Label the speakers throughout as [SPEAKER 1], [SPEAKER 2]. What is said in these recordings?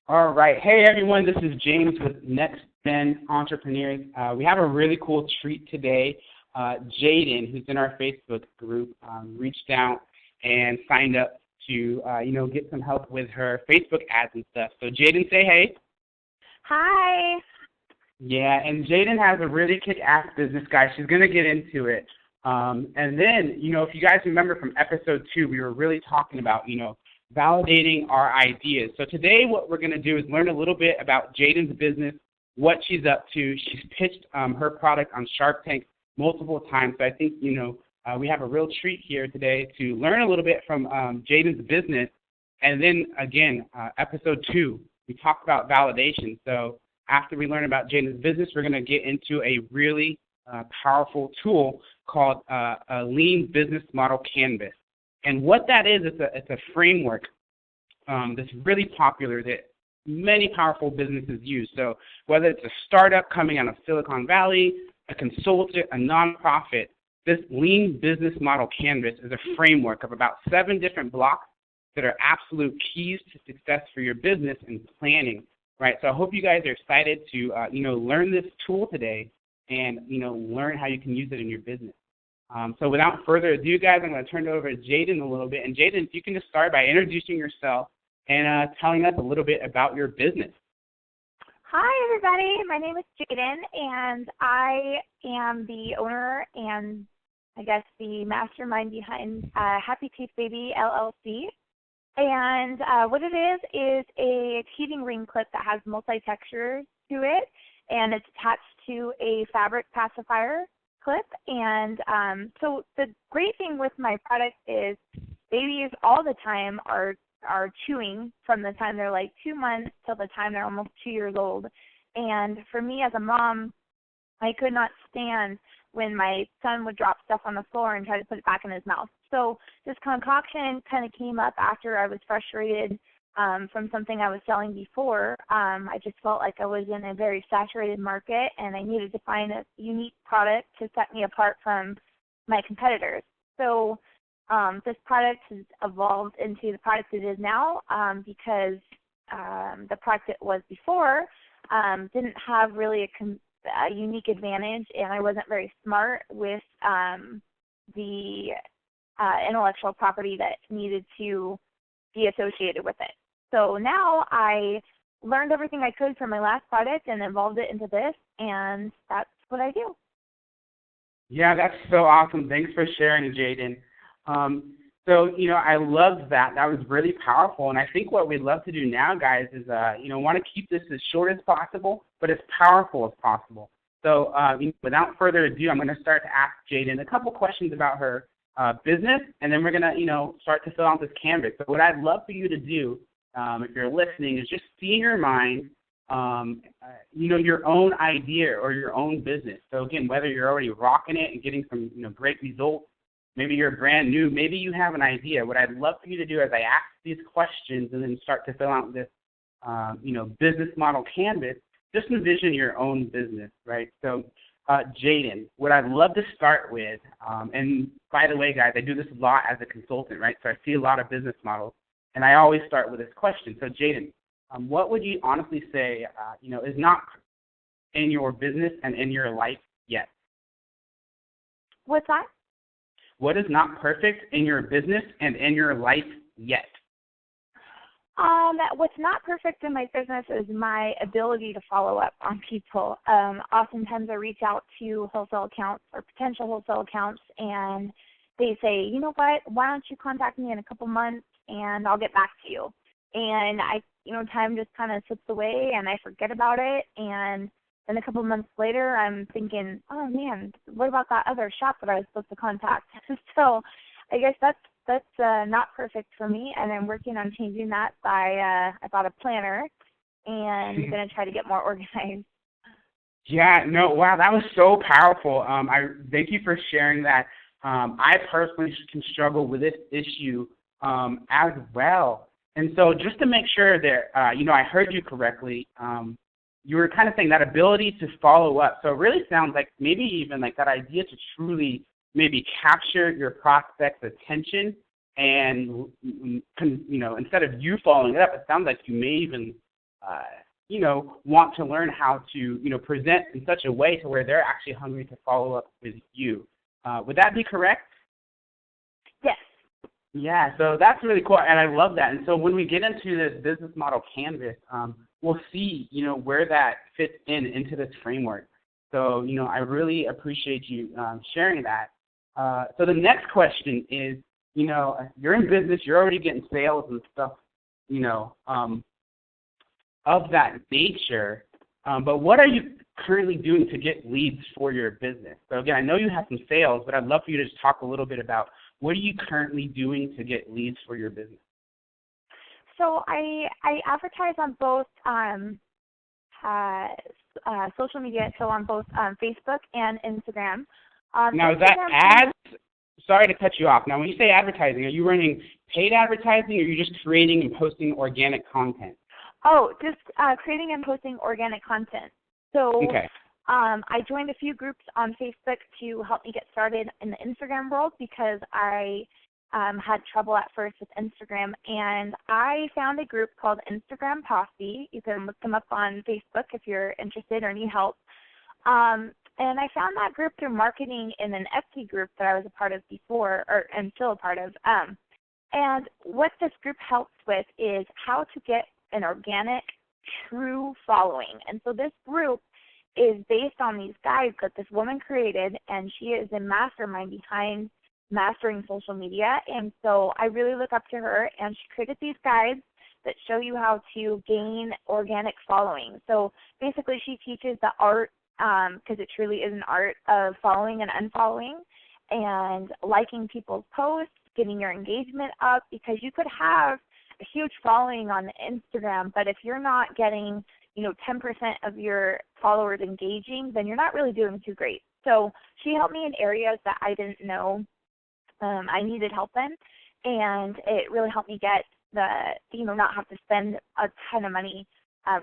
[SPEAKER 1] All right. Hey, everyone. This is James with Next Gen Entrepreneurs. We have a really cool treat today. Jayden, who's in our Facebook group, reached out and signed up to, get some help with her Facebook ads and stuff. So, Jayden, say hey.
[SPEAKER 2] Hi.
[SPEAKER 1] Yeah, and Jayden has a really kick-ass business, guys. She's going to get into it. And then, if you guys remember from episode 2, we were really talking about, validating our ideas. So today what we're going to do is learn a little bit about Jayden's business, what she's up to. She's pitched her product on Shark Tank multiple times. So I think, we have a real treat here today to learn a little bit from Jayden's business. And then, again, episode 2, we talked about validation. So after we learn about Jayden's business, we're going to get into a really powerful tool called a Lean Business Model Canvas. And what that is, it's a framework that's really popular that many powerful businesses use. So whether it's a startup coming out of Silicon Valley, a consultant, a nonprofit, this Lean Business Model Canvas is a framework of about 7 different blocks that are absolute keys to success for your business and planning, right? So I hope you guys are excited to, learn this tool today and, learn how you can use it in your business. So without further ado, guys, I'm going to turn it over to Jayden a little bit. And Jayden, if you can just start by introducing yourself and telling us a little bit about your business.
[SPEAKER 2] Hi, everybody. My name is Jayden, and I am the owner and I guess the mastermind behind Happy Teeth Baby LLC. And what it is a heating ring clip that has multi-textures to it, and it's attached to a fabric pacifier clip. And so the great thing with my product is babies all the time are chewing from the time they're like 2 months till the time they're almost 2 years old. And for me as a mom, I could not stand when my son would drop stuff on the floor and try to put it back in his mouth. So this concoction kind of came up after I was frustrated from something I was selling before. I just felt like I was in a very saturated market, and I needed to find a unique product to set me apart from my competitors. So this product has evolved into the product it is now because the product it was before didn't have really a unique advantage, and I wasn't very smart with the intellectual property that needed to be associated with it. So now I learned everything I could from my last product and evolved it into this, and that's what I do.
[SPEAKER 1] Yeah, that's so awesome. Thanks for sharing, Jayden. I loved that. That was really powerful. And I think what we'd love to do now, guys, is, want to keep this as short as possible, but as powerful as possible. So without further ado, I'm going to start to ask Jayden a couple questions about her business, and then we're going to, start to fill out this canvas. So what I'd love for you to do, if you're listening, is just see in your mind, your own idea or your own business. So again, whether you're already rocking it and getting some, great results, maybe you're brand new, maybe you have an idea. What I'd love for you to do is I ask these questions and then start to fill out this, business model canvas. Just envision your own business, right? So, Jayden, what I'd love to start with, and by the way, guys, I do this a lot as a consultant, right? So I see a lot of business models, and I always start with this question. So, Jayden, what would you honestly say, is not in your business and in your life yet?
[SPEAKER 2] What's that?
[SPEAKER 1] What is not perfect in your business and in your life yet?
[SPEAKER 2] What's not perfect in my business is my ability to follow up on people. Oftentimes I reach out to wholesale accounts or potential wholesale accounts, and they say, you know what, why don't you contact me in a couple months and I'll get back to you. And time just kind of slips away and I forget about it. And then a couple months later, I'm thinking, oh man, what about that other shop that I was supposed to contact? So I guess that's not perfect for me, and I'm working on changing that by I bought a planner, and I'm going to try to get more organized.
[SPEAKER 1] Yeah, no, wow, that was so powerful. I thank you for sharing that. I personally can struggle with this issue as well. And so just to make sure that, I heard you correctly, you were kind of saying that ability to follow up. So it really sounds like maybe even like that idea to truly maybe capture your prospect's attention, and instead of you following it up, it sounds like you may even want to learn how to, present in such a way to where they're actually hungry to follow up with you. Would that be correct?
[SPEAKER 2] Yes.
[SPEAKER 1] Yeah, so that's really cool, and I love that. And so when we get into this business model canvas, we'll see, where that fits into this framework. So, I really appreciate you sharing that. So the next question is, you're in business, you're already getting sales and stuff, of that nature, but what are you currently doing to get leads for your business? So again, I know you have some sales, but I'd love for you to just talk a little bit about what are you currently doing to get leads for your business?
[SPEAKER 2] So I advertise on both social media, so on both Facebook and Instagram.
[SPEAKER 1] Now, is that ads? Sorry to cut you off. Now, when you say advertising, are you running paid advertising, or are you just creating and posting organic content?
[SPEAKER 2] Oh, just creating and posting organic content. So
[SPEAKER 1] okay.
[SPEAKER 2] I joined a few groups on Facebook to help me get started in the Instagram world because I had trouble at first with Instagram, and I found a group called Instagram Posse. You can look them up on Facebook if you're interested or need help. And I found that group through marketing in an Etsy group that I was a part of before, or am still a part of. And what this group helps with is how to get an organic, true following. And so this group is based on these guides that this woman created, and she is a mastermind behind mastering social media. And so I really look up to her, and she created these guides that show you how to gain organic following. So basically she teaches the art, because it truly is an art, of following and unfollowing and liking people's posts, getting your engagement up, because you could have a huge following on Instagram, but if you're not getting 10% of your followers engaging, then you're not really doing too great. So she helped me in areas that I didn't know I needed help in, and it really helped me get not have to spend a ton of money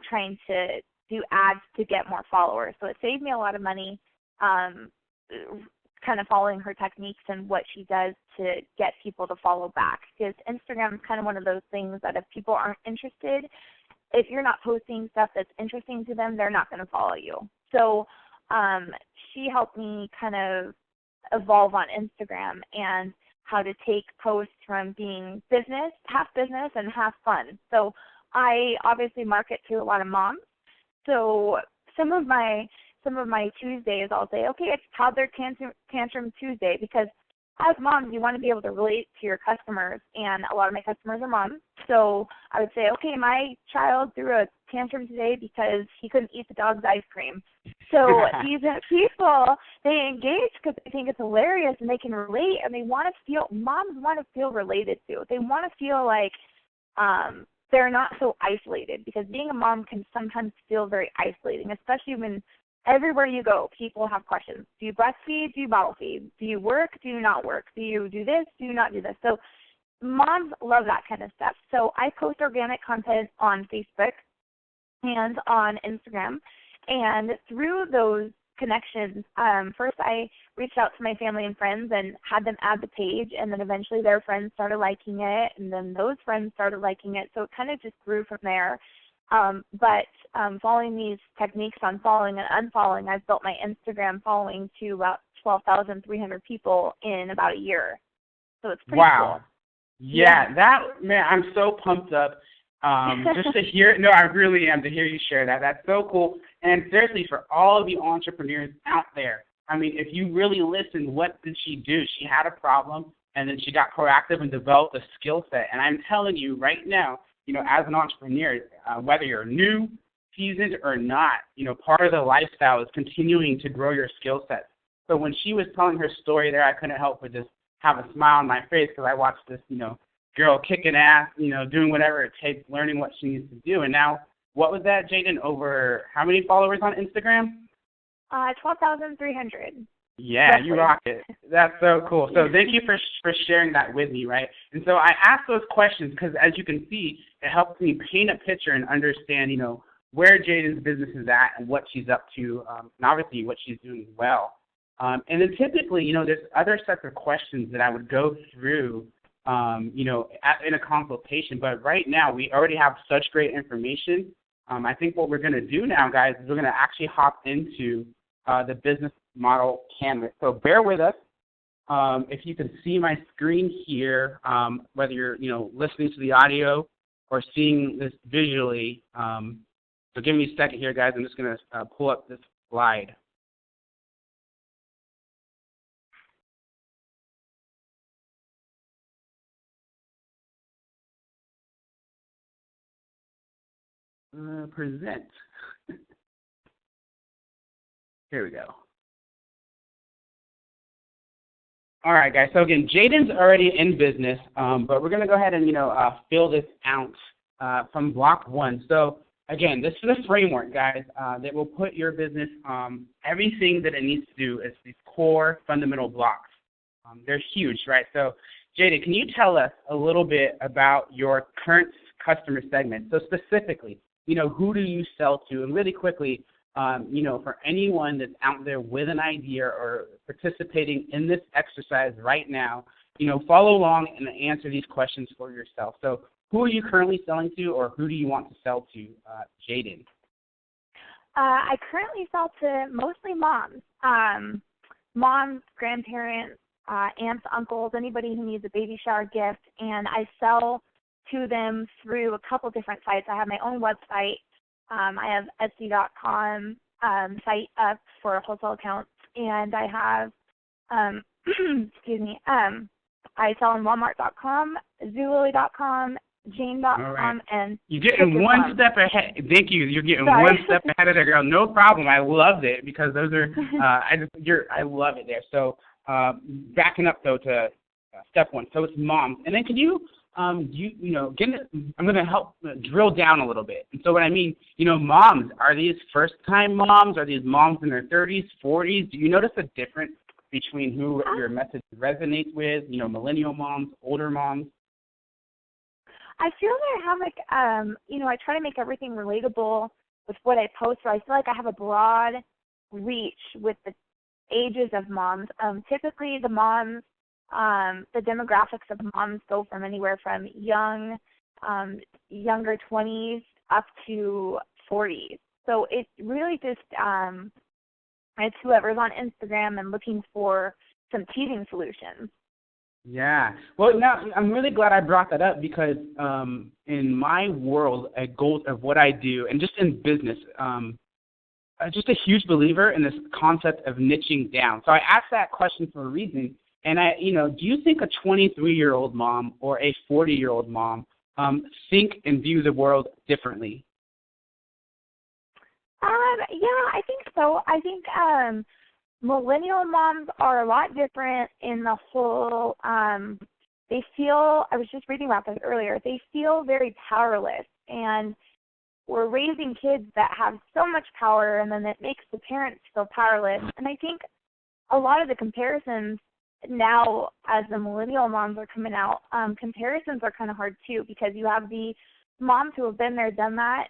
[SPEAKER 2] trying to do ads to get more followers. So it saved me a lot of money kind of following her techniques and what she does to get people to follow back. Because Instagram is kind of one of those things that if people aren't interested, if you're not posting stuff that's interesting to them, they're not going to follow you. So she helped me kind of evolve on Instagram and how to take posts from being half business and half fun. So I obviously market to a lot of moms. So some of my Tuesdays I'll say, okay, it's Toddler Tantrum Tuesday, because as moms, you want to be able to relate to your customers, and a lot of my customers are moms. So I would say, okay, my child threw a tantrum today because he couldn't eat the dog's ice cream. So these people, they engage because they think it's hilarious and they can relate, and moms want to feel related to. They want to feel like they're not so isolated, because being a mom can sometimes feel very isolating, especially when everywhere you go, people have questions. Do you breastfeed? Do you bottle feed? Do you work? Do you not work? Do you do this? Do you not do this? So moms love that kind of stuff. So I post organic content on Facebook and on Instagram. And through those connections, first I reached out to my family and friends and had them add the page, and then eventually their friends started liking it, and then those friends started liking it. So it kind of just grew from there. But following these techniques on following and unfollowing, I've built my Instagram following to about 12,300 people in about a year. So it's pretty cool.
[SPEAKER 1] Yeah, man, I'm so pumped up just to hear. No, I really am, to hear you share that. That's so cool. And seriously, for all of you entrepreneurs out there, I mean, if you really listened, what did she do? She had a problem, and then she got proactive and developed a skill set. And I'm telling you right now, as an entrepreneur, whether you're new, seasoned, or not, part of the lifestyle is continuing to grow your skill set. So when she was telling her story there, I couldn't help but just have a smile on my face, because I watched this, girl kicking ass, doing whatever it takes, learning what she needs to do. And now, what was that, Jayden? Over how many followers on Instagram?
[SPEAKER 2] 12,300.
[SPEAKER 1] Yeah, roughly. You rock it. That's so cool. So thank you for sharing that with me, right? And so I ask those questions because, as you can see, it helps me paint a picture and understand, where Jayden's business is at and what she's up to, and obviously what she's doing well. And then typically, there's other sets of questions that I would go through, in a consultation. But right now, we already have such great information I think what we're going to do now, guys, is we're going to actually hop into the business model canvas. So bear with us. If you can see my screen here, whether you're listening to the audio or seeing this visually, so give me a second here, guys. I'm just going to pull up this slide. Present. Here we go. All right, guys. So again, Jayden's already in business, but we're going to go ahead and fill this out from block 1. So again, this is a framework, guys, that will put your business everything that it needs to do is these core fundamental blocks. They're huge, right? So Jayden, can you tell us a little bit about your current customer segment? So specifically, who do you sell to? And really quickly, for anyone that's out there with an idea or participating in this exercise right now, follow along and answer these questions for yourself. So who are you currently selling to, or who do you want to sell to, Jayden?
[SPEAKER 2] I currently sell to mostly moms, moms, grandparents, aunts, uncles, anybody who needs a baby shower gift, and I sell to them through a couple different sites. I have my own website. I have Etsy.com site up for wholesale accounts, and I have, I sell on Walmart.com, Zulily.com, Jane.com,
[SPEAKER 1] right.
[SPEAKER 2] and
[SPEAKER 1] you're getting one step ahead. Thank you. You're getting one step ahead of the girl. No problem. I loved it because those are I love it there. So backing up though to step 1. So it's moms, and then can you I'm going to help drill down a little bit. And so what I mean, moms, are these first-time moms? Are these moms in their 30s, 40s? Do you notice a difference between who your message resonates with, millennial moms, older moms?
[SPEAKER 2] I feel that I have I try to make everything relatable with what I post, so I feel like I have a broad reach with the ages of moms. Typically the moms, the demographics of moms go from anywhere from younger 20s up to 40s. So it really just, it's whoever's on Instagram and looking for some teething solutions.
[SPEAKER 1] Yeah. Well, now I'm really glad I brought that up because in my world, a goal of what I do, and just in business, I'm just a huge believer in this concept of niching down. So I asked that question for a reason. And do you think a 23-year-old mom or a 40-year-old mom think and view the world differently?
[SPEAKER 2] Yeah, I think so. I think millennial moms are a lot different in the whole. They feel. I was just reading about this earlier. They feel very powerless, and we're raising kids that have so much power, and then it makes the parents feel powerless. And I think a lot of the comparisons now, as the millennial moms are coming out, comparisons are kind of hard too, because you have the moms who have been there, done that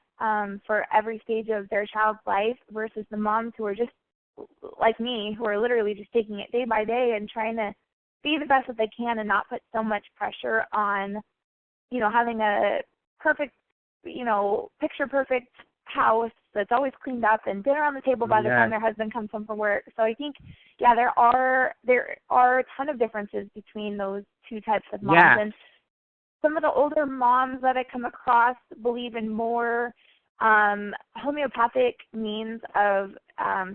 [SPEAKER 2] for every stage of their child's life, versus the moms who are just like me, who are literally just taking it day by day and trying to be the best that they can and not put so much pressure on, having a perfect, picture perfect house that's always cleaned up and dinner on the table by the time their husband comes home from work. So I think, there are a ton of differences between those two types of moms.
[SPEAKER 1] Yeah.
[SPEAKER 2] And some of the older moms that I come across believe in more homeopathic means of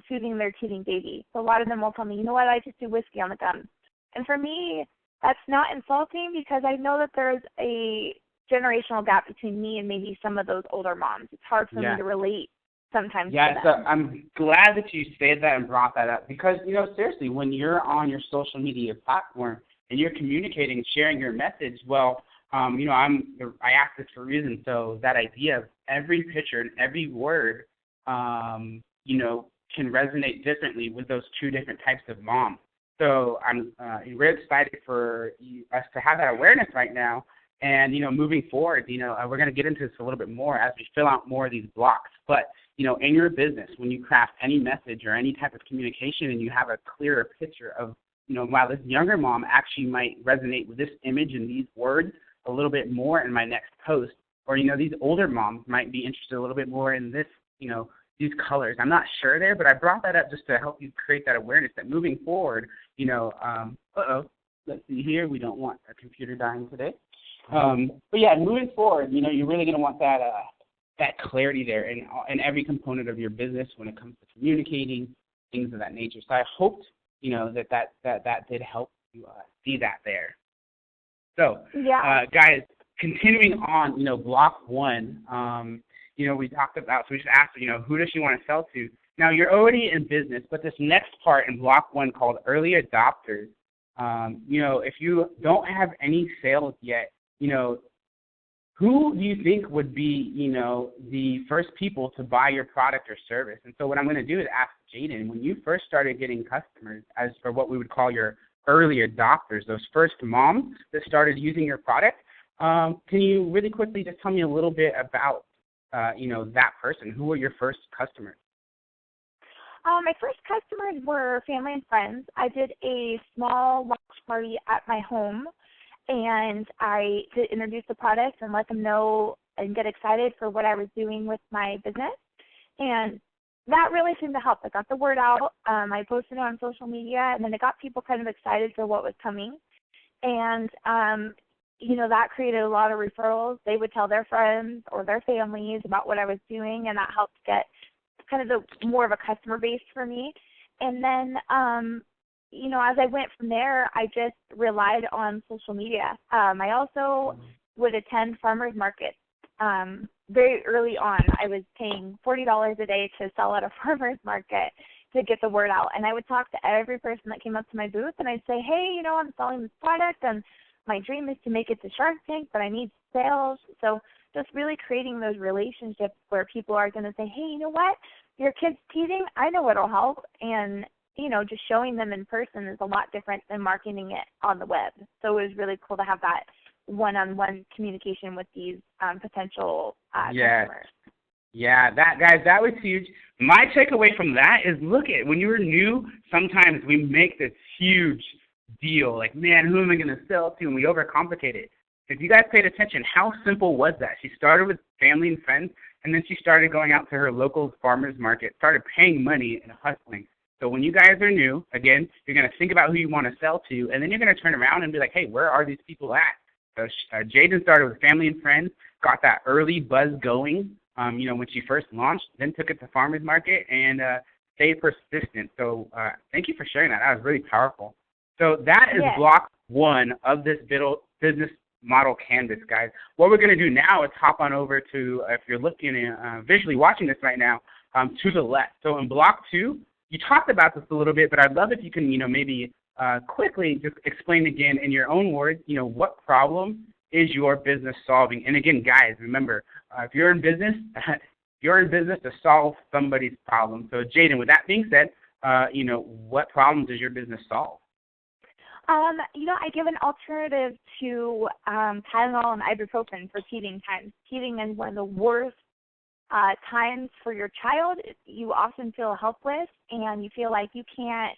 [SPEAKER 2] soothing their teething baby. So a lot of them will tell me, I just do whiskey on the gums. And for me, that's not insulting, because I know that there's a generational gap between me and maybe some of those older moms. It's hard for me to relate sometimes to them.
[SPEAKER 1] So I'm glad that you said that and brought that up, because, seriously, when you're on your social media platform and you're communicating and sharing your message, well, I asked this for a reason. So that idea of every picture and every word, can resonate differently with those two different types of moms. So I'm really excited for us to have that awareness right now. And, moving forward, we're going to get into this a little bit more as we fill out more of these blocks. But, in your business, when you craft any message or any type of communication and you have a clearer picture of, wow, this younger mom actually might resonate with this image and these words a little bit more in my next post, or, these older moms might be interested a little bit more in this, these colors. I'm not sure there, but I brought that up just to help you create that awareness that moving forward, let's see here. We don't want a computer dying today. But yeah, moving forward, you're really going to want that clarity there in every component of your business when it comes to communicating, things of that nature. So I hoped, that did help you see that there. So, guys, continuing on, block one, we talked about, so we just asked, who does she want to sell to? Now, you're already in business, but this next part in block one called early adopters, if you don't have any sales yet, who do you think would be, the first people to buy your product or service? And so what I'm going to do is ask Jayden, when you first started getting customers, as for what we would call your early adopters, those first moms that started using your product, can you really quickly just tell me a little bit about, that person? Who were your first customers?
[SPEAKER 2] My first customers were family and friends. I did a small launch party at my home, and I did introduce the product and let them know and get excited for what I was doing with my business. And that really seemed to help. I got the word out. I posted it on social media, and then it got people kind of excited for what was coming. And, that created a lot of referrals. They would tell their friends or their families about what I was doing, and that helped get kind of more of a customer base for me. And then, as I went from there, I just relied on social media. I also would attend farmers markets. Very early on, I was paying $40 a day to sell at a farmer's market to get the word out. And I would talk to every person that came up to my booth, and I'd say, hey, I'm selling this product, and my dream is to make it to Shark Tank, but I need sales. So just really creating those relationships where people are going to say, hey, you know what? Your kid's teething, I know it'll help. And, just showing them in person is a lot different than marketing it on the web. So it was really cool to have that one-on-one communication with these potential customers.
[SPEAKER 1] Yeah, that was huge. My takeaway from that is, when you're new, sometimes we make this huge deal, like, man, who am I going to sell to? And we overcomplicate it. If you guys paid attention, how simple was that? She started with family and friends, and then she started going out to her local farmer's market, started paying money and hustling. So when you guys are new, again, you're going to think about who you want to sell to, and then you're going to turn around and be like, hey, where are these people at? So Jayden started with family and friends, got that early buzz going, when she first launched, then took it to farmer's market, and stayed persistent. So thank you for sharing that. That was really powerful. So that is block one of this business model canvas, guys. What we're going to do now is hop on over to, if you're looking visually watching this right now, to the left. So in block two, you talked about this a little bit, but I'd love if you can, maybe quickly just explain again in your own words, what problem is your business solving? And again, guys, remember, if you're in business, to solve somebody's problem. So Jayden, with that being said, what problems does your business solve?
[SPEAKER 2] I give an alternative to Tylenol and ibuprofen for teething times. Teething is one of the worst times for your child. You often feel helpless, and you feel like you can't,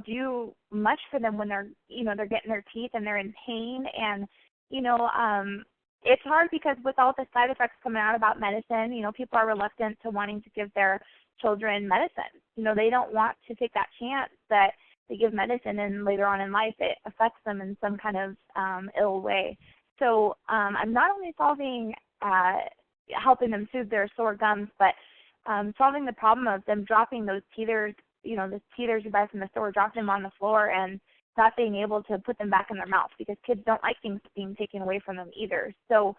[SPEAKER 2] do much for them when they're getting their teeth and they're in pain. And, it's hard because with all the side effects coming out about medicine, people are reluctant to wanting to give their children medicine. They don't want to take that chance that they give medicine and later on in life it affects them in some kind of ill way. So I'm not only helping them soothe their sore gums, but solving the problem of them dropping those teethers, the teethers you buy from the store, dropping them on the floor and not being able to put them back in their mouth, because kids don't like things being taken away from them either. So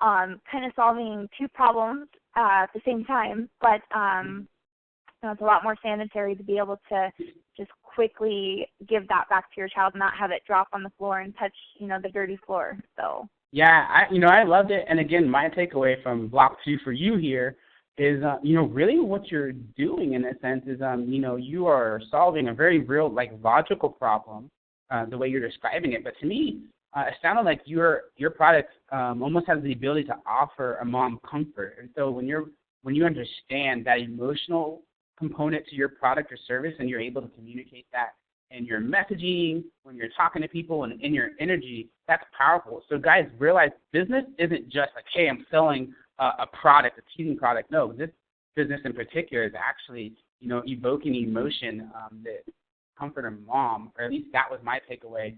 [SPEAKER 2] kind of solving two problems at the same time, but it's a lot more sanitary to be able to just quickly give that back to your child, not have it drop on the floor and touch, the dirty floor. So
[SPEAKER 1] yeah, I loved it. And again, my takeaway from block two for you here is, really what you're doing in a sense is, you are solving a very real, logical problem, the way you're describing it. But to me, it sounded like your product almost has the ability to offer a mom comfort. And so when you understand that emotional component to your product or service, and you're able to communicate that in your messaging, when you're talking to people, and in your energy, that's powerful. So guys, realize business isn't just like, hey, I'm selling a product, a teasing product. No, this business in particular is actually, evoking emotion that comfort a mom, or at least that was my takeaway,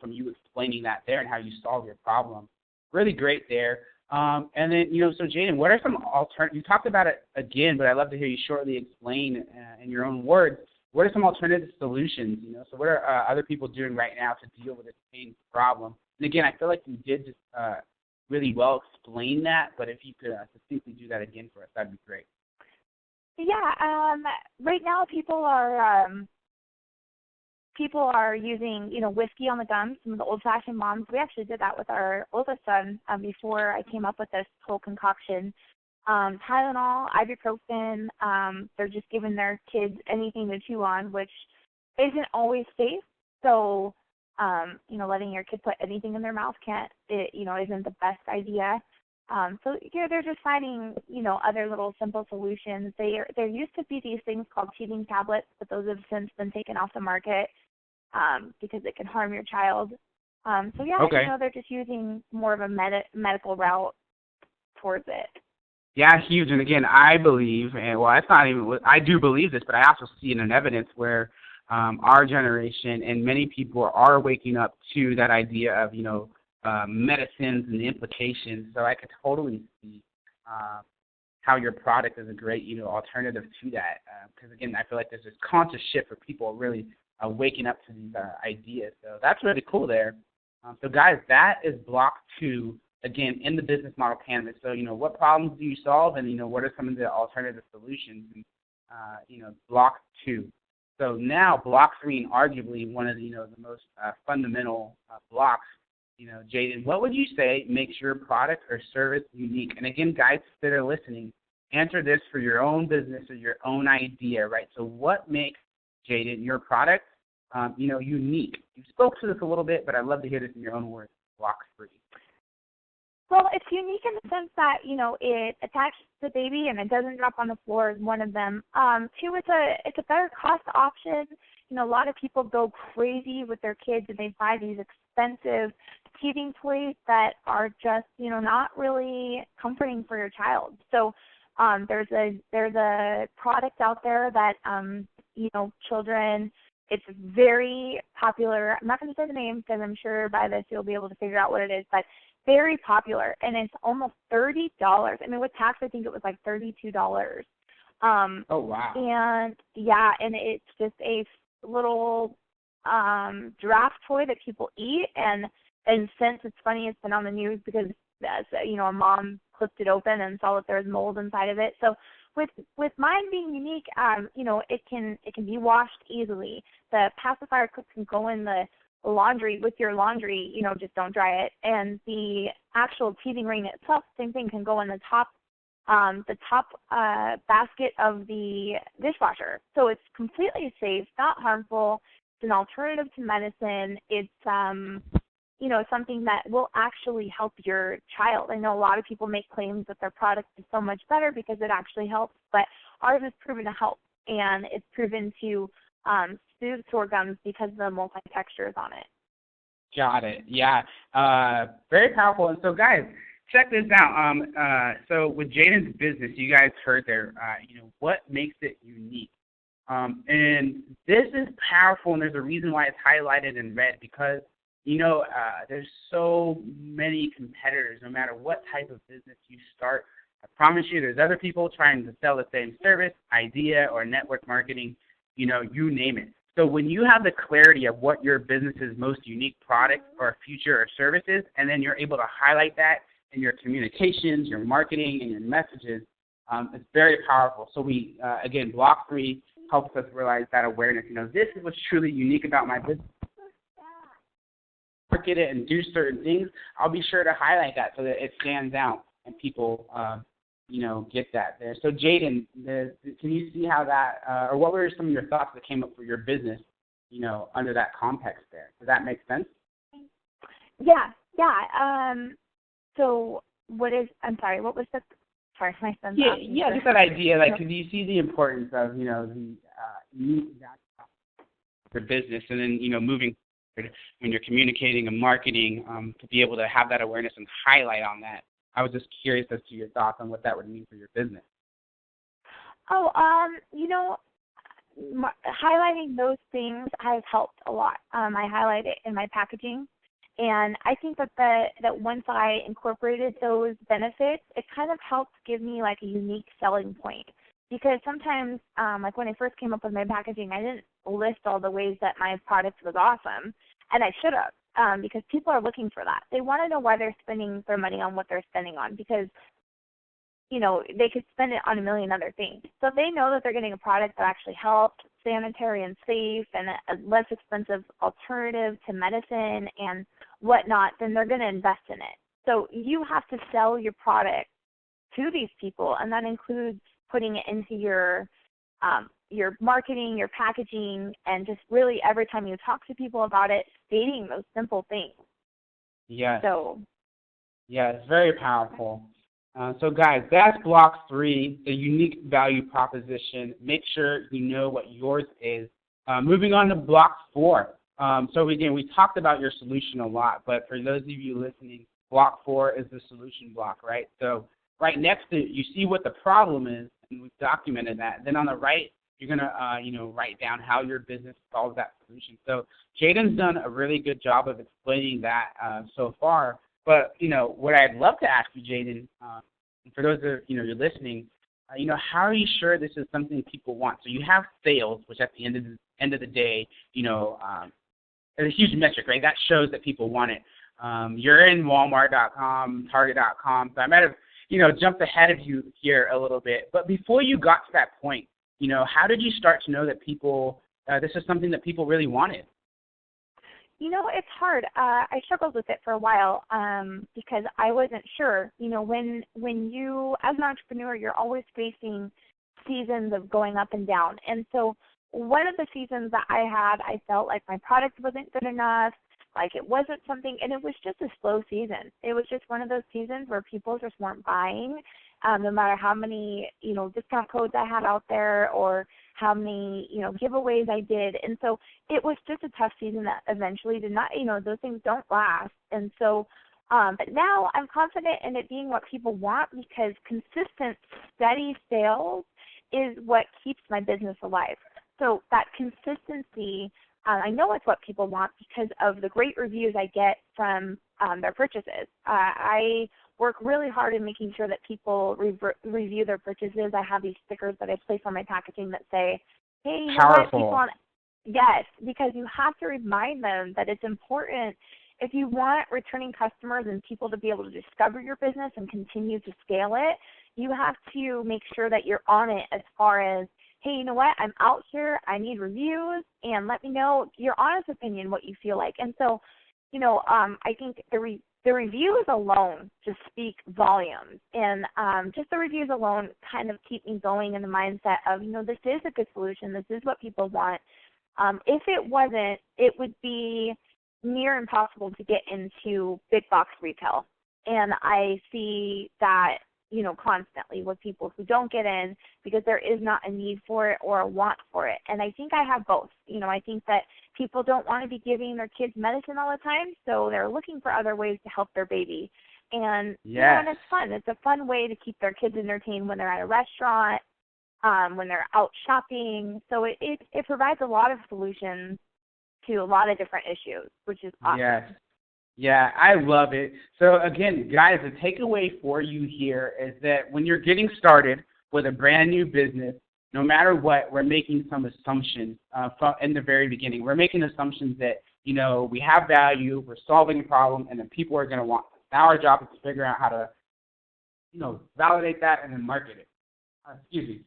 [SPEAKER 1] from you explaining that there and how you solve your problem. Really great there. And then, so Jayden, what are some alternatives? You talked about it again, but I'd love to hear you shortly explain in your own words, what are some alternative solutions? So what are other people doing right now to deal with this pain problem? And again, I feel like you did just really well explain that, but if you could succinctly do that again for us, that'd be great.
[SPEAKER 2] Yeah, right now people are using, whiskey on the gums, some of the old-fashioned moms. We actually did that with our oldest son before I came up with this whole concoction. Tylenol, ibuprofen, they're just giving their kids anything to chew on, which isn't always safe. So, letting your kid put anything in their mouth isn't the best idea. So they're just finding, other little simple solutions. There used to be these things called teething tablets, but those have since been taken off the market because it can harm your child.
[SPEAKER 1] Okay.
[SPEAKER 2] They're just using more of a medical route towards it.
[SPEAKER 1] Yeah, huge. And again, I believe, I do believe this, but I also see it in evidence where our generation and many people are waking up to that idea of, medicines and the implications. So I could totally see how your product is a great, alternative to that. Because again, I feel like there's this conscious shift for people really waking up to these ideas. So that's really cool there. So guys, that is block 2. Again, in the business model canvas. So, what problems do you solve, and, what are some of the alternative solutions? And, block 2. So now block 3, and arguably one of the, the most fundamental blocks, Jayden, what would you say makes your product or service unique? And again, guys that are listening, answer this for your own business or your own idea, right? So what makes, Jayden, your product, unique? You spoke to this a little bit, but I'd love to hear this in your own words. Block 3.
[SPEAKER 2] Well, it's unique in the sense that, it attaches to the baby and it doesn't drop on the floor is one of them. 2, it's a better cost option. A lot of people go crazy with their kids and they buy these expensive teething toys that are just, not really comforting for your child. So there's a product out there that, children, it's very popular. I'm not going to say the name because I'm sure by this you'll be able to figure out what it is, but very popular, and it's almost $30. I mean, with tax, I think it was like $32.
[SPEAKER 1] Oh, wow.
[SPEAKER 2] And, and it's just a little giraffe toy that people eat, and since it's funny, it's been on the news because, a mom clipped it open and saw that there was mold inside of it. So with mine being unique, it can be washed easily. The pacifier clip can go in the laundry with your laundry, just don't dry it. And the actual teething ring itself, same thing, can go in the top basket of the dishwasher. So it's completely safe, not harmful. It's an alternative to medicine. It's something that will actually help your child. I know a lot of people make claims that their product is so much better because it actually helps, but ours is proven to help, and it's proven to soothe sore gums because of the multi-textures on it.
[SPEAKER 1] Got it. Yeah. Very powerful. And so, guys, check this out. So with Jayden's business, you guys heard there, what makes it unique? And this is powerful, and there's a reason why it's highlighted in red because, there's so many competitors, no matter what type of business you start. I promise you there's other people trying to sell the same service, idea, or network marketing, you name it. So when you have the clarity of what your business's most unique product or feature or service is, and then you're able to highlight that in your communications, your marketing, and your messages, it's very powerful. So we, again, block 3 helps us realize that awareness. This is what's truly unique about my business. Market it and do certain things, I'll be sure to highlight that so that it stands out and people, get that there. So, Jayden, can you see how that, or what were some of your thoughts that came up for your business, under that context there? Does that make sense?
[SPEAKER 2] Yeah. So, what was the, sorry, my son's
[SPEAKER 1] Yeah, just that idea, like, do you see the importance of, your business, and then, moving forward when you're communicating and marketing, to be able to have that awareness and highlight on that. I was just curious as to your thoughts on what that would mean for your business.
[SPEAKER 2] Oh, highlighting those things has helped a lot. I highlight it in my packaging, and I think that once I incorporated those benefits, it kind of helped give me like a unique selling point. Because sometimes, like when I first came up with my packaging, I didn't list all the ways that my product was awesome, and I should have, because people are looking for that. They want to know why they're spending their money on what they're spending on, because they could spend it on a million other things. So if they know that they're getting a product that actually helps, sanitary and safe, and a less expensive alternative to medicine and whatnot, then they're going to invest in it. So you have to sell your product to these people, and that includes putting it into your marketing, your packaging, and just really every time you talk to people about it, stating those simple things.
[SPEAKER 1] Yes.
[SPEAKER 2] So.
[SPEAKER 1] Yeah, it's very powerful. So, guys, that's block 3, the unique value proposition. Make sure you know what yours is. Moving on to block 4. So, again, we talked about your solution a lot, but for those of you listening, block 4 is the solution block, right? So, right next to it, you see what the problem is, and we've documented that. Then on the right, you're going to, write down how your business solves that solution. So, Jayden's done a really good job of explaining that so far. But, what I'd love to ask you, Jayden, for those of you're listening, how are you sure this is something people want? So you have sales, which at the end of the day, is a huge metric, right? That shows that people want it. You're in Walmart.com, Target.com, so I might have, jumped ahead of you here a little bit. But before you got to that point, how did you start to know that people, this is something that people really wanted?
[SPEAKER 2] It's hard. I struggled with it for a while because I wasn't sure. When you, as an entrepreneur, you're always facing seasons of going up and down. And so one of the seasons that I had, I felt like my product wasn't good enough, like it wasn't something, and it was just a slow season. It was just one of those seasons where people just weren't buying, no matter how many, discount codes I had out there or how many, giveaways I did. And so it was just a tough season that eventually did not, those things don't last. And so, but now I'm confident in it being what people want, because consistent, steady sales is what keeps my business alive. So that consistency, I know it's what people want because of the great reviews I get from their purchases. I work really hard in making sure that people review their purchases. I have these stickers that I place on my packaging that say, hey, you know what, people want. Yes, because you have to remind them that it's important. If you want returning customers and people to be able to discover your business and continue to scale it, you have to make sure that you're on it as far as, hey, you know what, I'm out here, I need reviews, and let me know your honest opinion, what you feel like. And so, I think the reviews alone just speak volumes. And just the reviews alone kind of keep me going in the mindset of, this is a good solution, this is what people want. If it wasn't, it would be near impossible to get into big box retail. And I see that, constantly with people who don't get in because there is not a need for it or a want for it. And I think I have both. I think that people don't want to be giving their kids medicine all the time, so they're looking for other ways to help their baby. And, and it's fun. It's a fun way to keep their kids entertained when they're at a restaurant, when they're out shopping. So it provides a lot of solutions to a lot of different issues, which is awesome.
[SPEAKER 1] Yes. Yeah, I love it. So, again, guys, the takeaway for you here is that when you're getting started with a brand new business, no matter what, we're making some assumptions in the very beginning. We're making assumptions that, we have value, we're solving a problem, and then people are going to want it. Now our job is to figure out how to, validate that and then market it.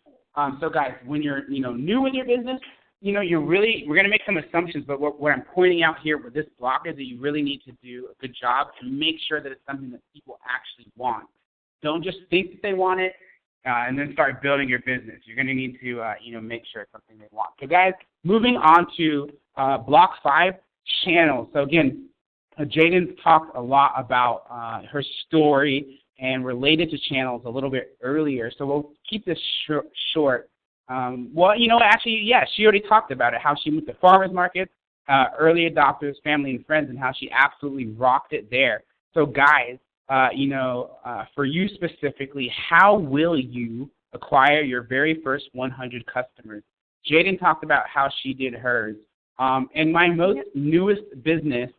[SPEAKER 1] So, guys, when you're, new in your business, we're going to make some assumptions, but what I'm pointing out here with this block is that you really need to do a good job to make sure that it's something that people actually want. Don't just think that they want it and then start building your business. You're going to need to, make sure it's something they want. So, guys, moving on to block 5, channels. So, again, Jayden's talked a lot about her story and related to channels a little bit earlier. So we'll keep this short. Well, actually, yeah, she already talked about it, how she went to farmers markets, early adopters, family and friends, and how she absolutely rocked it there. So, guys, for you specifically, how will you acquire your very first 100 customers? Jayden talked about how she did hers. In my most newest business,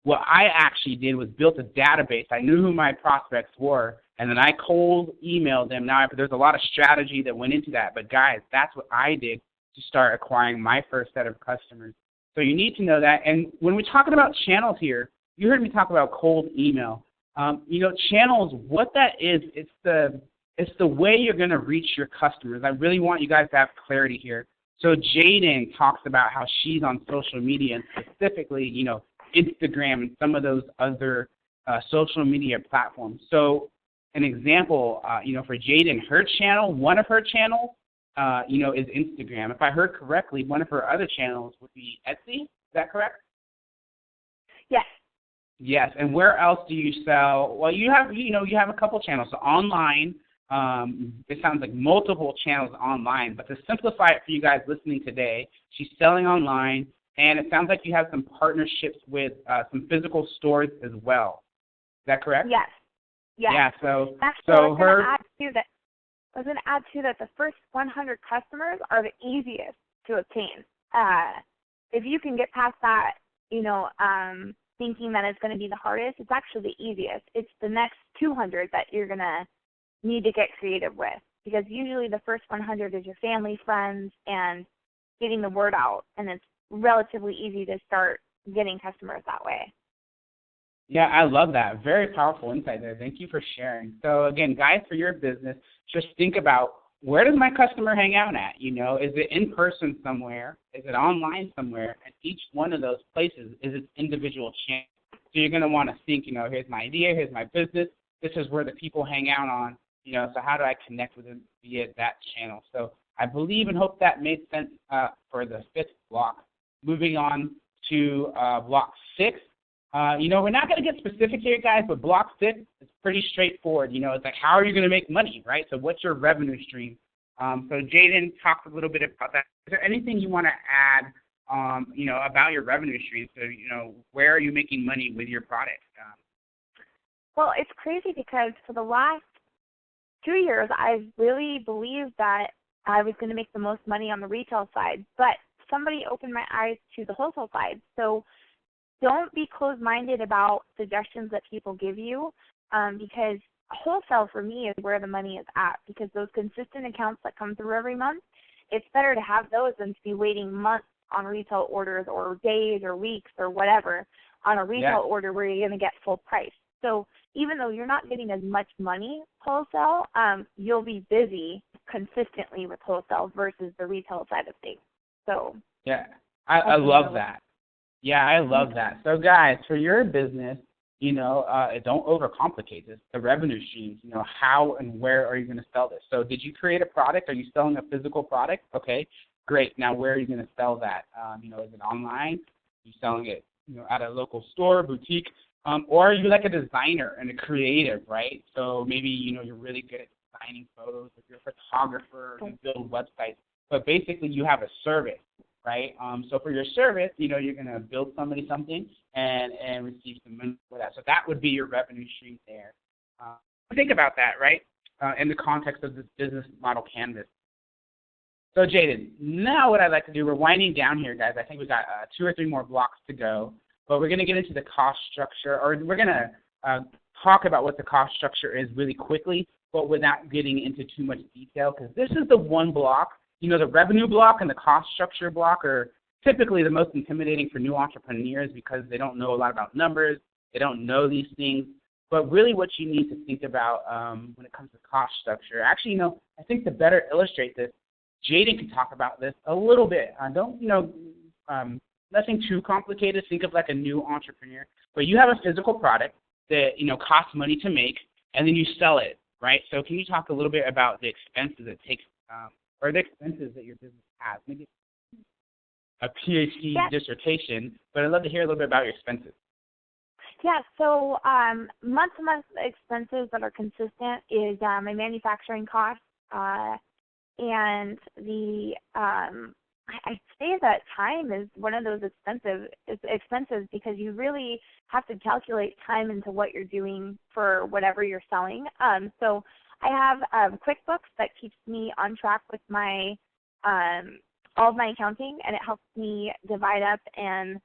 [SPEAKER 1] what I actually did was built a database. I knew who my prospects were, and then I cold emailed them. Now, there's a lot of strategy that went into that, but guys, that's what I did to start acquiring my first set of customers. So you need to know that. And when we're talking about channels here, you heard me talk about cold email. Channels, what that is, it's the way you're going to reach your customers. I really want you guys to have clarity here. So Jayden talks about how she's on social media, and specifically, Instagram and some of those other social media platforms. So an example, for Jayden, her channel, one of her channels, is Instagram. If I heard correctly, one of her other channels would be Etsy. Is that correct?
[SPEAKER 2] Yes.
[SPEAKER 1] Yes. And where else do you sell? Well, you have a couple channels. So online, it sounds like multiple channels online. But to simplify it for you guys listening today, she's selling online, and it sounds like you have some partnerships with some physical stores as well. Is that correct?
[SPEAKER 2] Yes. Yes.
[SPEAKER 1] Yeah. So
[SPEAKER 2] actually,
[SPEAKER 1] so
[SPEAKER 2] I was
[SPEAKER 1] her.
[SPEAKER 2] going to add to that the first 100 customers are the easiest to obtain. If you can get past that, thinking that it's going to be the hardest, it's actually the easiest. It's the next 200 that you're going to need to get creative with, because usually the first 100 is your family, friends, and getting the word out, and it's relatively easy to start getting customers that way.
[SPEAKER 1] Yeah, I love that. Very powerful insight there. Thank you for sharing. So again, guys, for your business, just think about, where does my customer hang out at? Is it in person somewhere? Is it online somewhere? And each one of those places is its individual channel. So you're going to want to think, here's my idea, here's my business, this is where the people hang out on, so how do I connect with them via that channel? So I believe and hope that made sense for the fifth block. Moving on to block 6. We're not going to get specific here, guys, but block 6 is pretty straightforward. It's like, how are you going to make money, right? So what's your revenue stream? So Jayden talked a little bit about that. Is there anything you want to add, about your revenue stream? So, where are you making money with your product?
[SPEAKER 2] Well, it's crazy because for the last 2 years, I've really believed that I was going to make the most money on the retail side, but somebody opened my eyes to the wholesale side. So don't be closed-minded about suggestions that people give you, because wholesale for me is where the money is at, because those consistent accounts that come through every month, it's better to have those than to be waiting months on retail orders, or days or weeks or whatever on a retail order where you're going to get full price. So even though you're not getting as much money wholesale, you'll be busy consistently with wholesale versus the retail side of things. So
[SPEAKER 1] yeah, I love that. Yeah, I love that. So guys, for your business, don't overcomplicate this. The revenue streams, how and where are you going to sell this? So did you create a product? Are you selling a physical product? Okay, great. Now where are you going to sell that? Is it online? Are you selling it, at a local store, boutique? Or are you like a designer and a creative, right? So maybe, you're really good at designing photos, if you're a photographer, you build websites. But basically you have a service, right? So for your service, you're going to build somebody something and receive some money for that. So that would be your revenue stream there. Think about that, right, in the context of this business model canvas. So Jayden, now what I'd like to do, we're winding down here, guys. I think we've got 2 or 3 more blocks to go. But we're going to get into the cost structure, or we're going to talk about what the cost structure is really quickly, but without getting into too much detail, because this is the one block. The revenue block and the cost structure block are typically the most intimidating for new entrepreneurs because they don't know a lot about numbers. They don't know these things. But really what you need to think about when it comes to cost structure, actually, I think to better illustrate this, Jayden can talk about this a little bit. Nothing too complicated. Think of like a new entrepreneur. But you have a physical product that, costs money to make, and then you sell it, right? So can you talk a little bit about the expenses it takes, or the expenses that your business has? Maybe a PhD dissertation, but I'd love to hear a little bit about your expenses.
[SPEAKER 2] Yeah, so month-to-month expenses that are consistent is my manufacturing costs, and I say that time is one of those expenses because you really have to calculate time into what you're doing for whatever you're selling. So I have QuickBooks that keeps me on track with my all of my accounting, and it helps me divide up and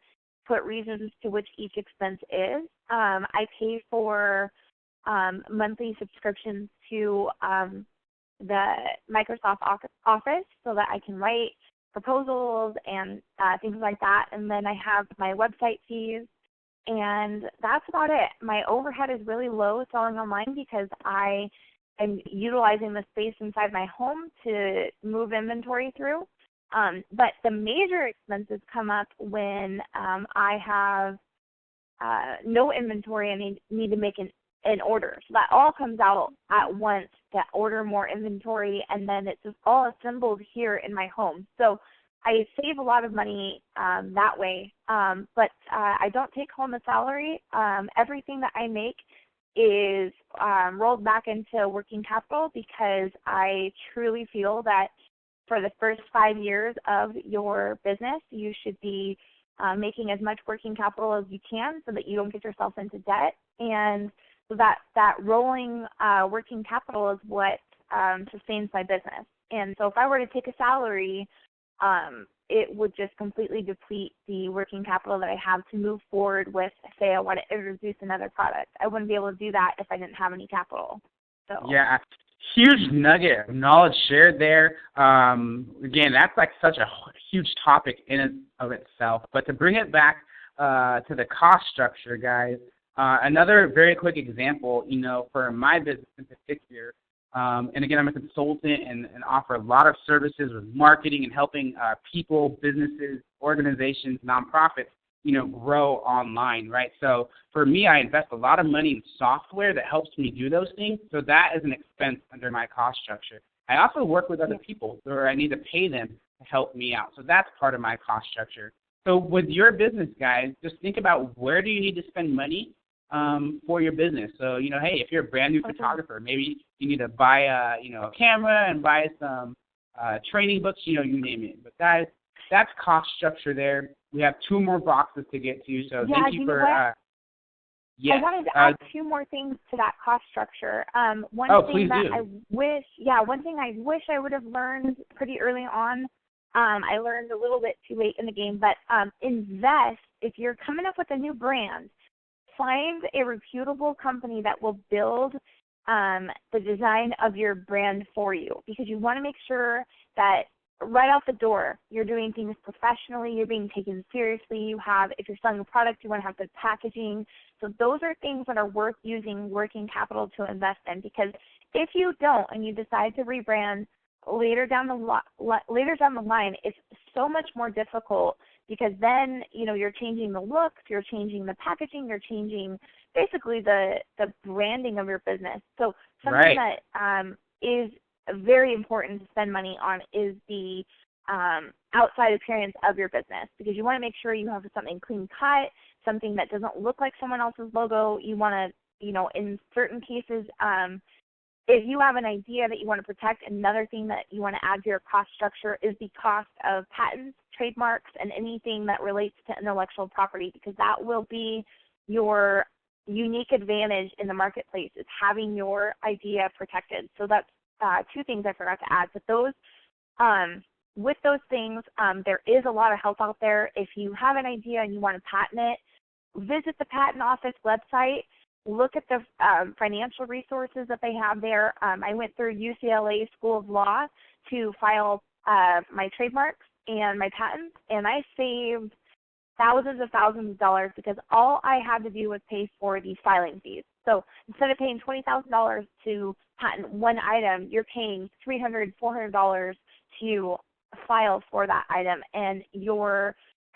[SPEAKER 2] put reasons to which each expense is. I pay for monthly subscriptions to the Microsoft Office so that I can write proposals and things like that. And then I have my website fees, and that's about it. My overhead is really low selling online because I am utilizing the space inside my home to move inventory through. But the major expenses come up when I have no inventory and I need to make an order. So that all comes out at once to order more inventory, and then it's just all assembled here in my home. So I save a lot of money that way, but I don't take home a salary. Everything that I make is rolled back into working capital because I truly feel that for the first 5 years of your business, you should be making as much working capital as you can so that you don't get yourself into debt. And so that rolling working capital is what sustains my business. And so if I were to take a salary, it would just completely deplete the working capital that I have to move forward with, say I want to introduce another product. I wouldn't be able to do that if I didn't have any capital. So
[SPEAKER 1] Yeah, huge nugget of knowledge shared there. Again, that's like such a huge topic in and of itself. But to bring it back to the cost structure, guys, another very quick example, for my business in particular, and again, I'm a consultant and offer a lot of services with marketing and helping people, businesses, organizations, nonprofits, grow online, right? So for me, I invest a lot of money in software that helps me do those things. So that is an expense under my cost structure. I also work with other people where I need to pay them to help me out. So that's part of my cost structure. So with your business, guys, just think about where do you need to spend money for your business. So, hey, if you're a brand new photographer, maybe you need to buy a camera and buy some training books, you name it. But guys, that's cost structure there. We have 2 more boxes to get to, so thank you for
[SPEAKER 2] I wanted to add 2 more things to that cost structure. One thing I wish I would have learned pretty early on. I learned a little bit too late in the game, but invest. If you're coming up with a new brand, find a reputable company that will build the design of your brand for you, because you want to make sure that right out the door you're doing things professionally, you're being taken seriously. If you're selling a product, you want to have good packaging. So those are things that are worth using working capital to invest in, because if you don't and you decide to rebrand later down the line, it's so much more difficult, because then you're changing the looks, you're changing the packaging, you're changing basically the branding of your business. So something that is very important to spend money on is the outside appearance of your business, because you want to make sure you have something clean cut, something that doesn't look like someone else's logo. You want to, in certain cases, if you have an idea that you want to protect, another thing that you want to add to your cost structure is the cost of patents, trademarks, and anything that relates to intellectual property, because that will be your unique advantage in the marketplace, is having your idea protected. So that's 2 things I forgot to add. But with those things, there is a lot of help out there. If you have an idea and you want to patent it, visit the patent office website. Look at the financial resources that they have there. I went through UCLA School of Law to file my trademarks and my patents, and I saved thousands of dollars because all I had to do was pay for the filing fees. So instead of paying $20,000 to patent one item, you're paying $300, $400 to file for that item, and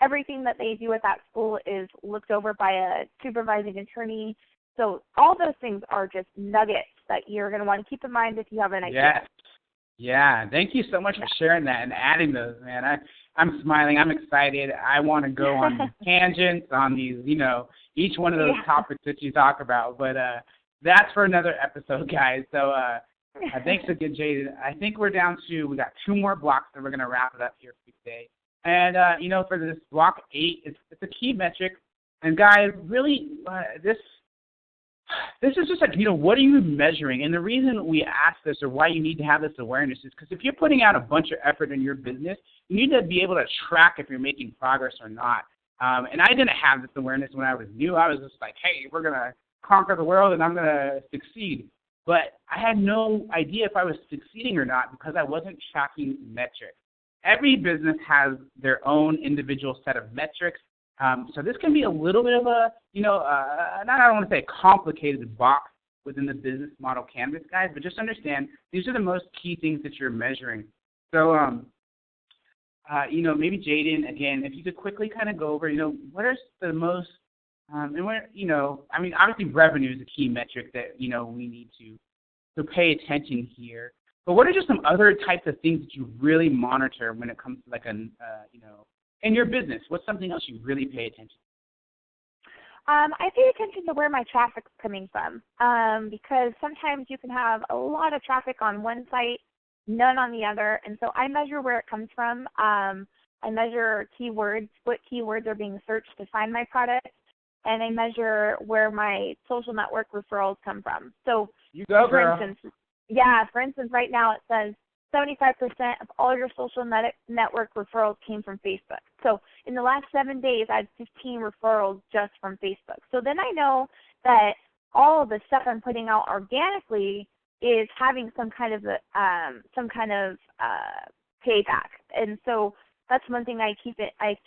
[SPEAKER 2] everything that they do at that school is looked over by a supervising attorney. So all those things are just nuggets that you're going to want to keep in mind if you have an idea.
[SPEAKER 1] Yes. Yeah. Thank you so much for sharing that and adding those, man. I'm smiling. I'm excited. I want to go on tangents on these, each one of those topics that you talk about. But that's for another episode, guys. So Thanks again, Jayden. I think we got 2 more blocks, and we're going to wrap it up here for today. And, for this block 8, it's a key metric. And, guys, really, this is just like, what are you measuring? And the reason we ask this or why you need to have this awareness is because if you're putting out a bunch of effort in your business, you need to be able to track if you're making progress or not. And I didn't have this awareness when I was new. I was just like, hey, we're going to conquer the world and I'm going to succeed. But I had no idea if I was succeeding or not because I wasn't tracking metrics. Every business has their own individual set of metrics. So this can be a little bit of a, I don't want to say a complicated box within the business model canvas, guys, but just understand these are the most key things that you're measuring. So, maybe Jayden, again, if you could quickly kind of go over, what are the most, and what, obviously revenue is a key metric that, we need to pay attention here. But what are just some other types of things that you really monitor when it comes to like in your business? What's something else you really pay attention to?
[SPEAKER 2] I pay attention to where my traffic's coming from because sometimes you can have a lot of traffic on one site, none on the other, and so I measure where it comes from. I measure keywords, what keywords are being searched to find my product, and I measure where my social network referrals come from. So,
[SPEAKER 1] you go, girl.
[SPEAKER 2] For instance, right now it says 75% of all your social network referrals came from Facebook. So in the last 7 days, I had 15 referrals just from Facebook. So then I know that all of the stuff I'm putting out organically is having some kind of payback. And so that's one thing I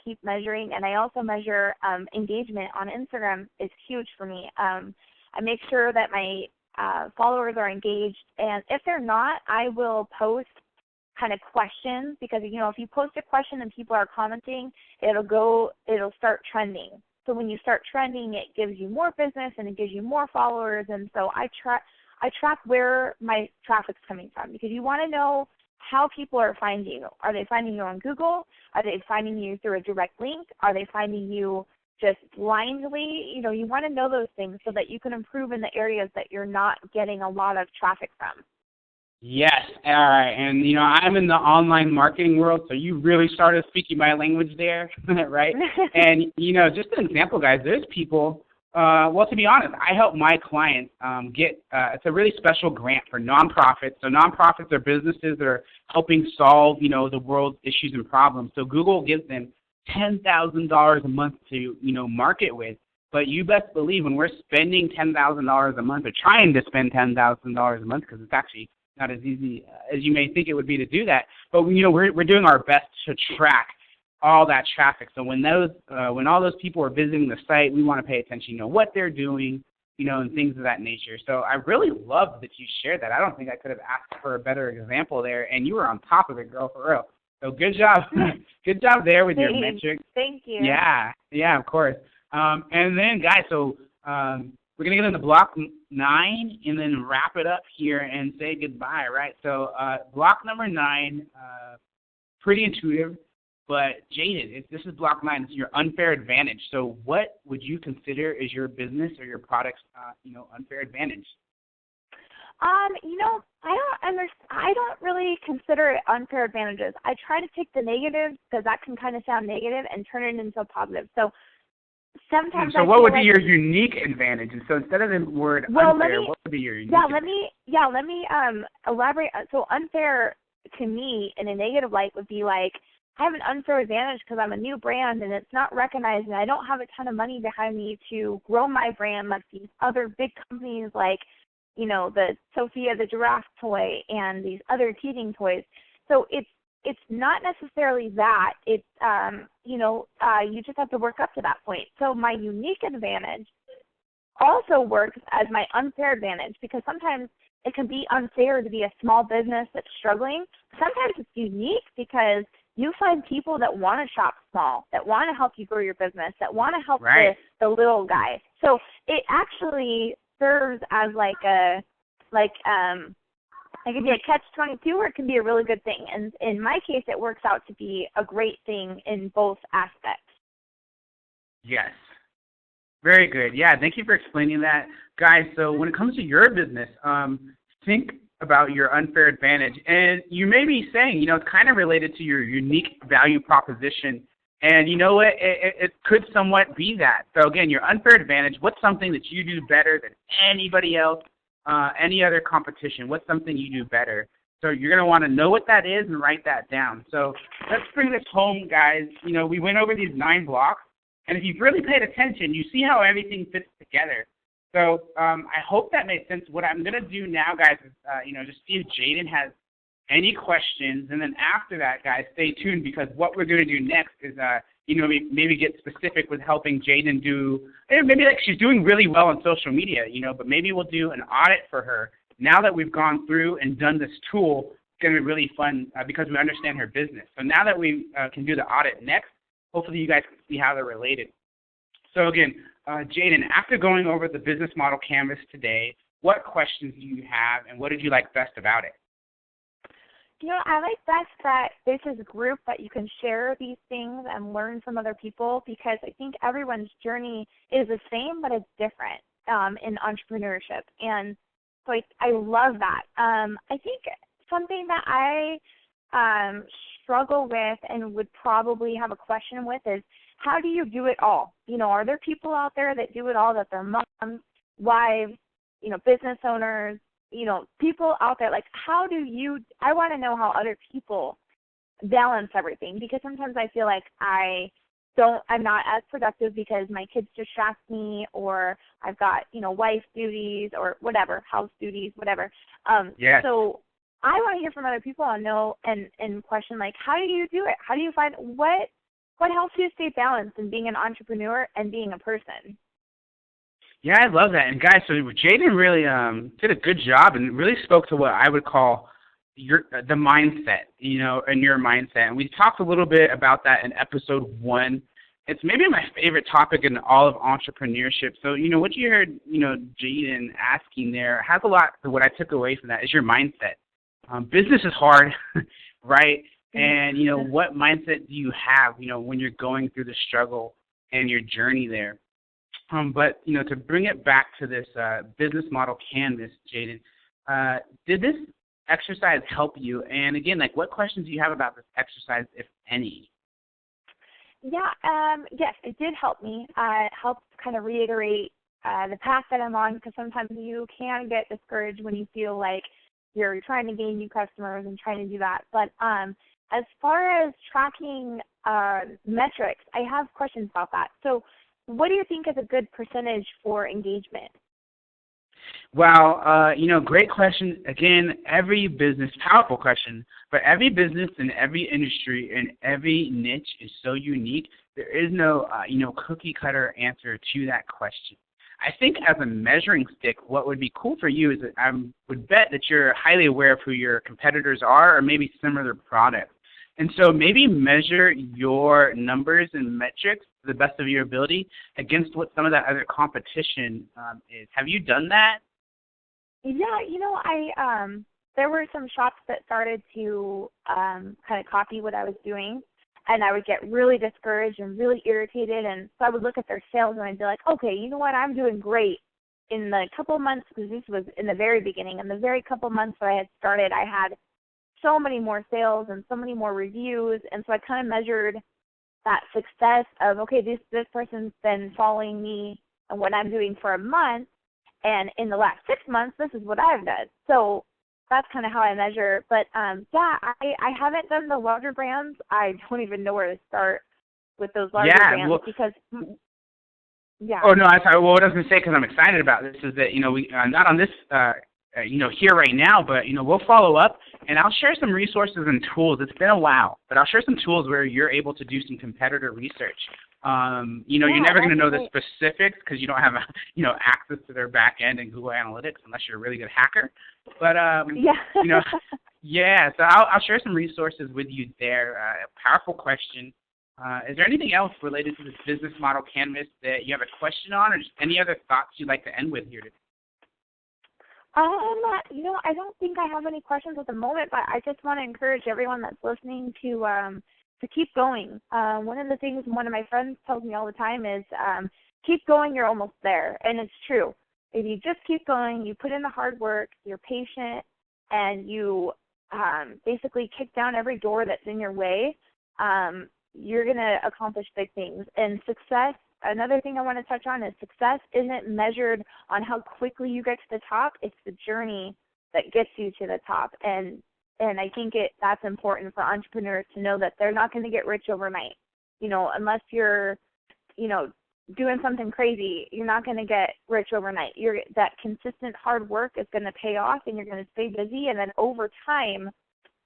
[SPEAKER 2] keep measuring, and I also measure engagement on Instagram is huge for me. I make sure that my followers are engaged, and if they're not, I will post kind of questions because if you post a question and people are commenting, it'll start trending. So when you start trending, it gives you more business and it gives you more followers, and so I track where my traffic's coming from because you want to know how people are finding you. Are they finding you on Google? Are they finding you through a direct link? Are they finding you just blindly? You want to know those things so that you can improve in the areas that you're not getting a lot of traffic from.
[SPEAKER 1] Yes, all right. And, I'm in the online marketing world, so you really started speaking my language there, right? And, just an example, guys, there's people, to be honest, I help my clients get, it's a really special grant for nonprofits. So nonprofits are businesses that are helping solve, the world's issues and problems. So Google gives them $10,000 a month to, market with. But you best believe when we're spending $10,000 a month or trying to spend $10,000 a month, because it's actually not as easy as you may think it would be to do that. But, we're doing our best to track all that traffic. So when all those people are visiting the site, we want to pay attention, what they're doing, and things of that nature. So I really love that you shared that. I don't think I could have asked for a better example there, and you were on top of it, girl, for real. So good job. Good job there with your metrics.
[SPEAKER 2] Thank you.
[SPEAKER 1] Yeah, of course. And then, guys, so we're going to get into block 9 and then wrap it up here and say goodbye, right? So block number 9, pretty intuitive, but Jayden, this is block 9. This is your unfair advantage. So what would you consider is your business or your product's, unfair advantage? I don't really consider it unfair advantages. I try to take the negatives because that can kind of sound negative and turn it into a positive. So sometimes what would be your unique advantage? And so instead of the word unfair, what would be your unique advantage?
[SPEAKER 2] Let me elaborate. So unfair to me in a negative light would be like I have an unfair advantage because I'm a new brand and it's not recognized and I don't have a ton of money behind me to grow my brand like these other big companies like, the Sophia the giraffe toy and these other teething toys. So it's not necessarily that. It's, you just have to work up to that point. So my unique advantage also works as my unfair advantage because sometimes it can be unfair to be a small business that's struggling. Sometimes it's unique because you find people that want to shop small, that want to help you grow your business, that want to help the little guy. So it actually serves as it can be a catch-22 or it can be a really good thing. And in my case, it works out to be a great thing in both aspects.
[SPEAKER 1] Yes. Very good. Yeah, thank you for explaining that. Guys, so when it comes to your business, think about your unfair advantage. And you may be saying, it's kind of related to your unique value proposition. And you know what? It could somewhat be that. So, again, your unfair advantage, what's something that you do better than anybody else, any other competition? What's something you do better? So you're going to want to know what that is and write that down. So let's bring this home, guys. We went over these 9 blocks. And if you've really paid attention, you see how everything fits together. So I hope that made sense. What I'm going to do now, guys, is, just see if Jayden has any questions. And then after that, guys, stay tuned because what we're going to do next is, maybe get specific with helping Jayden do, maybe like she's doing really well on social media, but maybe we'll do an audit for her. Now that we've gone through and done this tool, it's going to be really fun because we understand her business. So now that we can do the audit next, hopefully you guys can see how they're related. So again, Jayden, after going over the business model canvas today, what questions do you have and what did you like best about it?
[SPEAKER 2] I like best that this is a group that you can share these things and learn from other people because I think everyone's journey is the same, but it's different in entrepreneurship. And so I love that. I think something that I struggle with and would probably have a question with is how do you do it all? Are there people out there that do it all, that they're moms, wives, business owners, people out there, like how do you, I want to know how other people balance everything because sometimes I feel like I'm not as productive because my kids distract me or I've got, wife duties or whatever, house duties, whatever.
[SPEAKER 1] Yes.
[SPEAKER 2] So I want to hear from other people and know and question like, how do you do it? How do you find what helps you stay balanced in being an entrepreneur and being a person?
[SPEAKER 1] Yeah, I love that. And guys, so Jayden really did a good job and really spoke to what I would call the mindset, and your mindset. And we talked a little bit about that in episode 1. It's maybe my favorite topic in all of entrepreneurship. So, what you heard, Jayden asking there has a lot to what I took away from that is your mindset. Business is hard, right? And, what mindset do you have, when you're going through the struggle and your journey there? But, to bring it back to this business model canvas, Jayden, did this exercise help you? And, again, like what questions do you have about this exercise, if any?
[SPEAKER 2] Yeah, yes, it did help me. It helped kind of reiterate the path that I'm on because sometimes you can get discouraged when you feel like you're trying to gain new customers and trying to do that. But as far as tracking metrics, I have questions about that. So what do you think is a good percentage for engagement?
[SPEAKER 1] Well, great question. Again, every business, powerful question, but every business in every industry and every niche is so unique. There is no, cookie cutter answer to that question. I think as a measuring stick, what would be cool for you is that I would bet that you're highly aware of who your competitors are or maybe similar products. And so maybe measure your numbers and metrics to the best of your ability against what some of that other competition is. Have you done that?
[SPEAKER 2] Yeah, there were some shops that started to kind of copy what I was doing, and I would get really discouraged and really irritated, and so I would look at their sales and I'd be like, okay, you know what, I'm doing great. In the couple months, because this was in the very beginning, in the very couple months that I had started, I had so many more sales and so many more reviews, and so I kind of measured that success of, okay, this person's been following me and what I'm doing for a month, and in the last 6 months, this is what I've done. So that's kind of how I measure. But, yeah, I haven't done the larger brands. I don't even know where to start with those larger brands because, yeah.
[SPEAKER 1] Oh, no, what I was going to say, because I'm excited about this, is that, we not on this, here right now, but, we'll follow up, and I'll share some resources and tools. It's been a while, but I'll share some tools where you're able to do some competitor research. You're never going to know the specifics because you don't have, access to their back end and Google Analytics unless you're a really good hacker. But, yeah, so I'll share some resources with you there. Powerful question. Is there anything else related to this business model canvas that you have a question on or just any other thoughts you'd like to end with here today?
[SPEAKER 2] I don't think I have any questions at the moment, but I just want to encourage everyone that's listening to keep going. One of the things one of my friends tells me all the time is keep going, you're almost there. And it's true. If you just keep going, you put in the hard work, you're patient, and you basically kick down every door that's in your way, you're going to accomplish big things. And success, another thing I want to touch on is success isn't measured on how quickly you get to the top. It's the journey that gets you to the top. And I think that's important for entrepreneurs to know that they're not going to get rich overnight. Unless you're, doing something crazy, you're not going to get rich overnight. That consistent hard work is going to pay off, and you're going to stay busy, and then over time,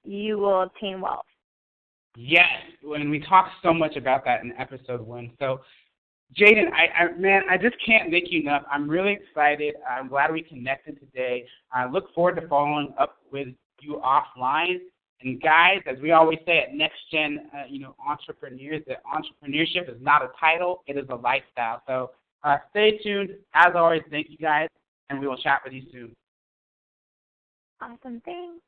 [SPEAKER 2] you will obtain wealth.
[SPEAKER 1] Yes, when we talked so much about that in episode 1. So, Jayden, I just can't thank you enough. I'm really excited. I'm glad we connected today. I look forward to following up with you offline. And guys, as we always say at Next Gen, entrepreneurs, that entrepreneurship is not a title, it is a lifestyle. So stay tuned. As always, thank you guys, and we will chat with you soon.
[SPEAKER 2] Awesome, thanks.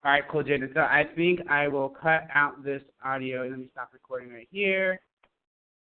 [SPEAKER 1] All right, cool, Jayden. So I think I will cut out this audio. Let me stop recording right here.